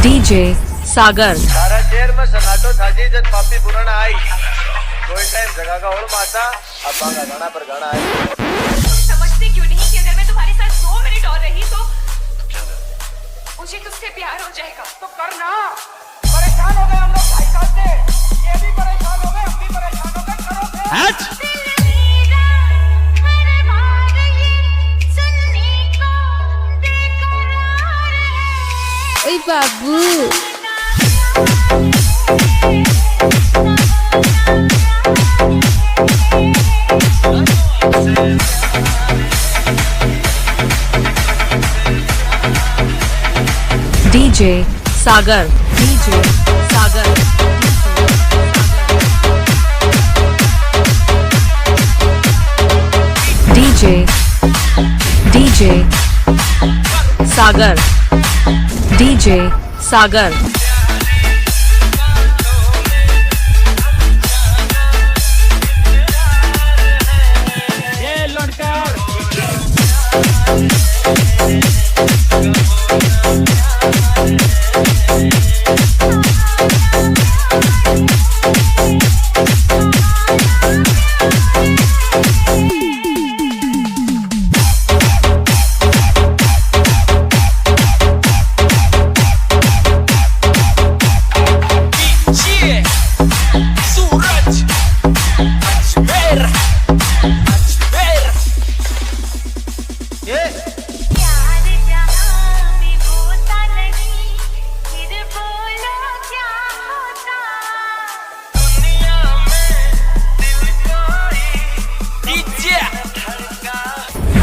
DJ सागर सारा शहर में सन्नाटो थाजी जब पापी पुराण आई कोई टाइम जगह का और माता अब बांगा गाना पर गाना है। समझते क्यों नहीं कि अगर मैं तुम्हारे साथ 2 मिनट और रही तो मुझे तुझसे प्यार हो जाएगा। तो करना। परेशान हो गए हम लोग भाई साहब से, ये भी परेशान हो गए, हम भी परेशान हो गए, करो फिर। ओए बाबू DJ सागर DJ सागर DJ सागर ये लड़कर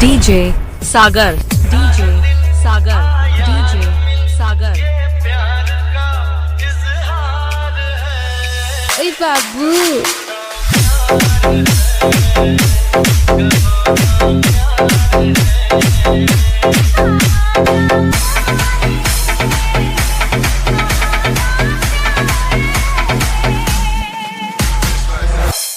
DJ सागर ओए बाबू